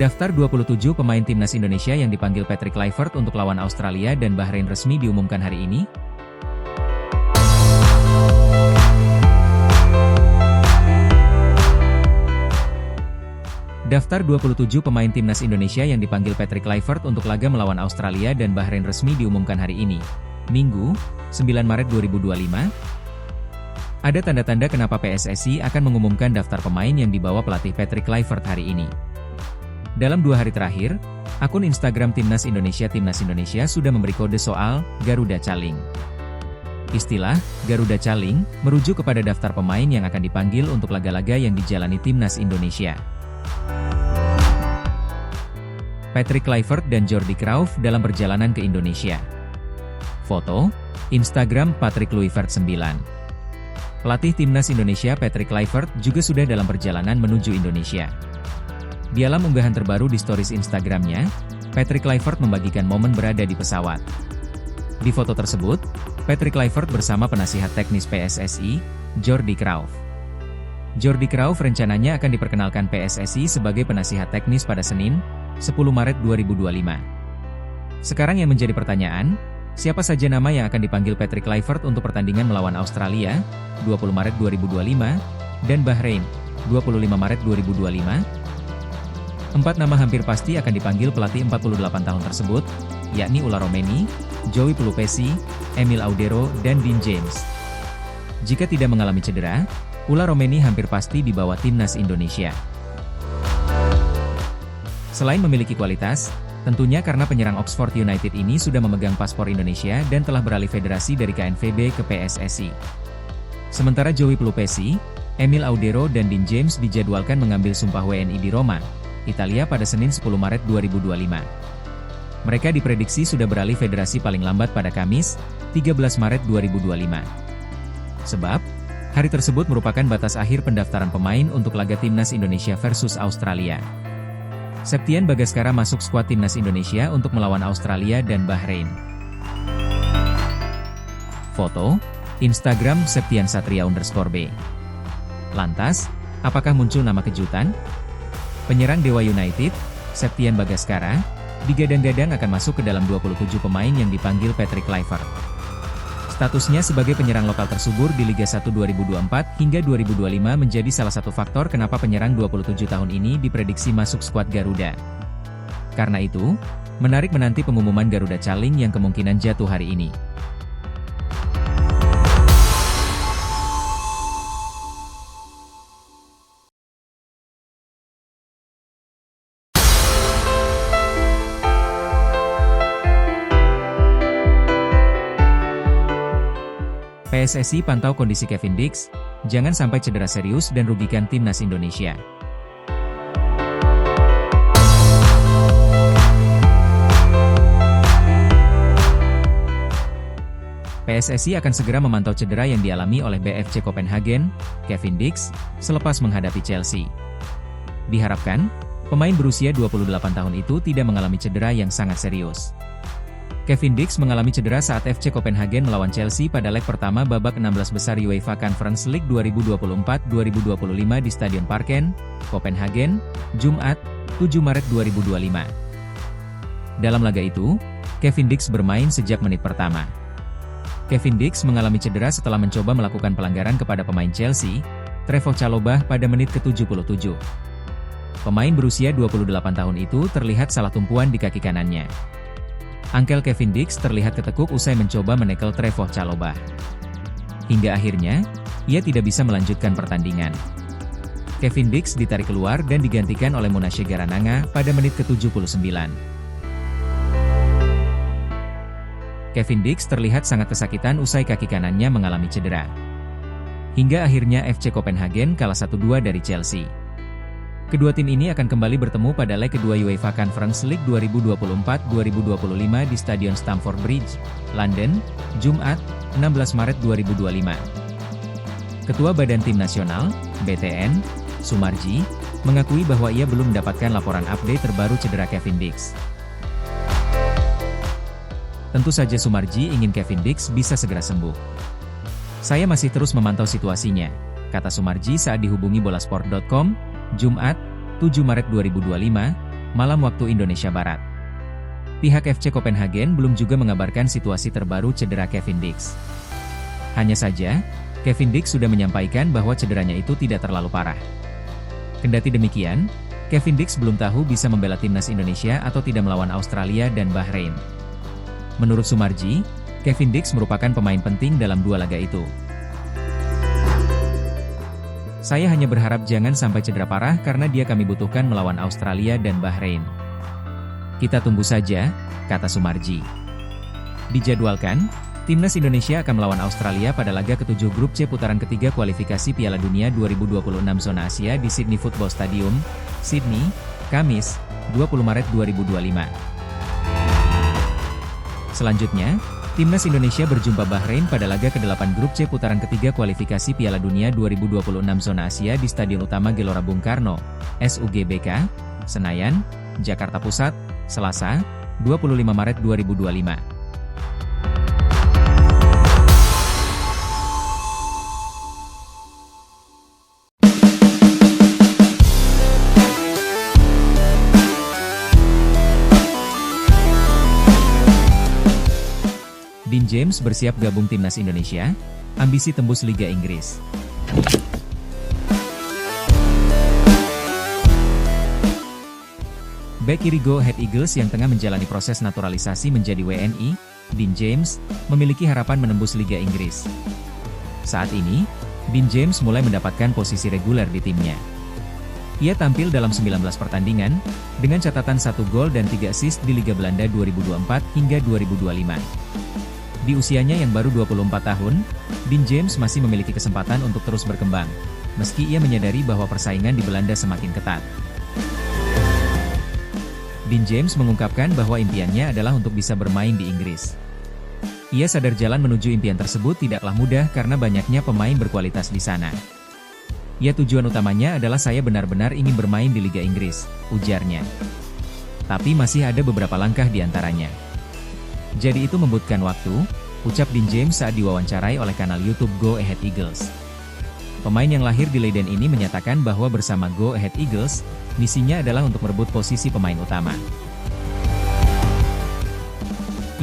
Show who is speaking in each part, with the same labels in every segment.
Speaker 1: Daftar 27 pemain timnas Indonesia yang dipanggil Patrick Kluivert untuk lawan Australia dan Bahrain resmi diumumkan hari ini. Daftar 27 pemain timnas Indonesia yang dipanggil Patrick Kluivert untuk laga melawan Australia dan Bahrain resmi diumumkan hari ini, Minggu, 9 Maret 2025. Ada tanda-tanda kenapa PSSI akan mengumumkan daftar pemain yang dibawa pelatih Patrick Kluivert hari ini. Dalam 2 hari terakhir, akun Instagram Timnas Indonesia sudah memberi kode soal Garuda Caling. Istilah Garuda Caling merujuk kepada daftar pemain yang akan dipanggil untuk laga-laga yang dijalani Timnas Indonesia. Patrick Kluivert dan Jordi Crauyff dalam perjalanan ke Indonesia. Foto, Instagram Patrick Kluivert 9. Pelatih Timnas Indonesia Patrick Kluivert juga sudah dalam perjalanan menuju Indonesia. Di dalam unggahan terbaru di stories Instagramnya, Patrick Kluivert membagikan momen berada di pesawat. Di foto tersebut, Patrick Kluivert bersama penasihat teknis PSSI, Jordi Crauyff. Jordi Crauyff rencananya akan diperkenalkan PSSI sebagai penasihat teknis pada Senin, 10 Maret 2025. Sekarang yang menjadi pertanyaan, siapa saja nama yang akan dipanggil Patrick Kluivert untuk pertandingan melawan Australia, 20 Maret 2025, dan Bahrain, 25 Maret 2025? 4 nama hampir pasti akan dipanggil pelatih 48 tahun tersebut, yakni Ulla Romeni, Joey Pelupesi, Emil Audero, dan Dean James. Jika tidak mengalami cedera, Ulla Romeni hampir pasti dibawa Timnas Indonesia. Selain memiliki kualitas, tentunya karena penyerang Oxford United ini sudah memegang paspor Indonesia dan telah beralih federasi dari KNVB ke PSSI. Sementara Joey Pelupesi, Emil Audero dan Dean James dijadwalkan mengambil sumpah WNI di Roma, Italia pada Senin 10 Maret 2025. Mereka diprediksi sudah beralih federasi paling lambat pada Kamis, 13 Maret 2025. Sebab, hari tersebut merupakan batas akhir pendaftaran pemain untuk laga Timnas Indonesia versus Australia. Septian Bagaskara masuk skuad Timnas Indonesia untuk melawan Australia dan Bahrain. Foto, Instagram Septian Satria_B. Lantas, apakah muncul nama kejutan? Penyerang Dewa United, Septian Bagaskara, digadang-gadang akan masuk ke dalam 27 pemain yang dipanggil Patrick Kluivert. Statusnya sebagai penyerang lokal tersubur di Liga 1 2024 hingga 2025 menjadi salah satu faktor kenapa penyerang 27 tahun ini diprediksi masuk skuad Garuda. Karena itu, menarik menanti pengumuman Garuda Caling yang kemungkinan jatuh hari ini. PSSI pantau kondisi Kevin Dix, jangan sampai cedera serius dan rugikan Timnas Indonesia. PSSI akan segera memantau cedera yang dialami oleh BFC Copenhagen, Kevin Dix, selepas menghadapi Chelsea. Diharapkan, pemain berusia 28 tahun itu tidak mengalami cedera yang sangat serius. Kevin Dix mengalami cedera saat FC Copenhagen melawan Chelsea pada leg pertama babak 16 besar UEFA Conference League 2024-2025 di Stadion Parken, Copenhagen, Jumat, 7 Maret 2025. Dalam laga itu, Kevin Dix bermain sejak menit pertama. Kevin Dix mengalami cedera setelah mencoba melakukan pelanggaran kepada pemain Chelsea, Trevoh Chalobah pada menit ke-77. Pemain berusia 28 tahun itu terlihat salah tumpuan di kaki kanannya. Angkel Kevin Dix terlihat ketekuk usai mencoba menekel Trevoh Chalobah. Hingga akhirnya, ia tidak bisa melanjutkan pertandingan. Kevin Dix ditarik keluar dan digantikan oleh Monashe Garananga pada menit ke-79. Kevin Dix terlihat sangat kesakitan usai kaki kanannya mengalami cedera. Hingga akhirnya FC Copenhagen kalah 1-2 dari Chelsea. Kedua tim ini akan kembali bertemu pada leg kedua UEFA Conference League 2024-2025 di Stadion Stamford Bridge, London, Jumat, 16 Maret 2025. Ketua Badan Tim Nasional, BTN, Sumarji, mengakui bahwa ia belum mendapatkan laporan update terbaru cedera Kevin Dix. Tentu saja Sumarji ingin Kevin Dix bisa segera sembuh. Saya masih terus memantau situasinya, kata Sumarji saat dihubungi bolasport.com, Jumat, 7 Maret 2025, malam waktu Indonesia Barat. Pihak FC Copenhagen belum juga mengabarkan situasi terbaru cedera Kevin Dix. Hanya saja, Kevin Dix sudah menyampaikan bahwa cederanya itu tidak terlalu parah. Kendati demikian, Kevin Dix belum tahu bisa membela timnas Indonesia atau tidak melawan Australia dan Bahrain. Menurut Sumarji, Kevin Dix merupakan pemain penting dalam dua laga itu. Saya hanya berharap jangan sampai cedera parah karena dia kami butuhkan melawan Australia dan Bahrain. Kita tunggu saja, kata Sumarji. Dijadwalkan, timnas Indonesia akan melawan Australia pada laga ke-7 grup C putaran ketiga kualifikasi Piala Dunia 2026 zona Asia di Sydney Football Stadium, Sydney, Kamis, 20 Maret 2025. Selanjutnya, timnas Indonesia berjumpa Bahrain pada laga ke-8 grup C putaran ketiga kualifikasi Piala Dunia 2026 zona Asia di Stadion Utama Gelora Bung Karno, SUGBK, Senayan, Jakarta Pusat, Selasa, 25 Maret 2025. Dean James bersiap gabung timnas Indonesia, ambisi tembus Liga Inggris. Bek kiri Go Ahead Eagles yang tengah menjalani proses naturalisasi menjadi WNI, Dean James, memiliki harapan menembus Liga Inggris. Saat ini, Dean James mulai mendapatkan posisi reguler di timnya. Ia tampil dalam 19 pertandingan, dengan catatan 1 gol dan 3 assist di Liga Belanda 2024 hingga 2025. Di usianya yang baru 24 tahun, Dean James masih memiliki kesempatan untuk terus berkembang, meski ia menyadari bahwa persaingan di Belanda semakin ketat. Dean James mengungkapkan bahwa impiannya adalah untuk bisa bermain di Inggris. Ia sadar jalan menuju impian tersebut tidaklah mudah karena banyaknya pemain berkualitas di sana. Ya, tujuan utamanya adalah saya benar-benar ingin bermain di Liga Inggris, ujarnya. Tapi masih ada beberapa langkah di antaranya. Jadi itu membutuhkan waktu, ucap Dean James saat diwawancarai oleh kanal YouTube Go Ahead Eagles. Pemain yang lahir di Leiden ini menyatakan bahwa bersama Go Ahead Eagles, misinya adalah untuk merebut posisi pemain utama.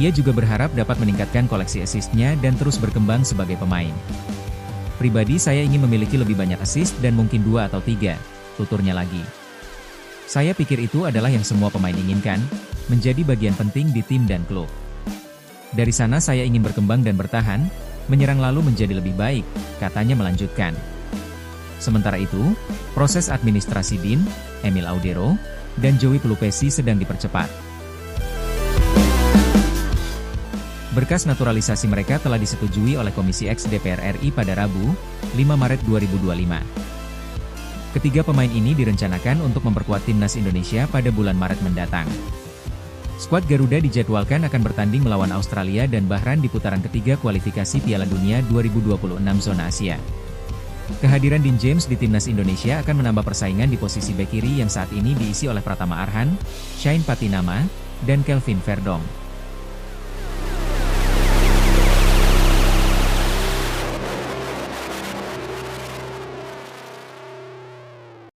Speaker 1: Ia juga berharap dapat meningkatkan koleksi assist-nya dan terus berkembang sebagai pemain. Pribadi saya ingin memiliki lebih banyak assist dan mungkin 2 atau 3, tuturnya lagi. Saya pikir itu adalah yang semua pemain inginkan, menjadi bagian penting di tim dan klub. Dari sana saya ingin berkembang dan bertahan, menyerang lalu menjadi lebih baik, katanya melanjutkan. Sementara itu, proses administrasi Dean, Emil Audero, dan Joey Pelupesi sedang dipercepat. Berkas naturalisasi mereka telah disetujui oleh Komisi X DPR RI pada Rabu, 5 Maret 2025. Ketiga pemain ini direncanakan untuk memperkuat timnas Indonesia pada bulan Maret mendatang. Skuad Garuda dijadwalkan akan bertanding melawan Australia dan Bahrain di putaran ketiga kualifikasi Piala Dunia 2026 zona Asia. Kehadiran Dean James di timnas Indonesia akan menambah persaingan di posisi bek kiri yang saat ini diisi oleh Pratama Arhan, Shane Patinama, dan Kelvin Verdong.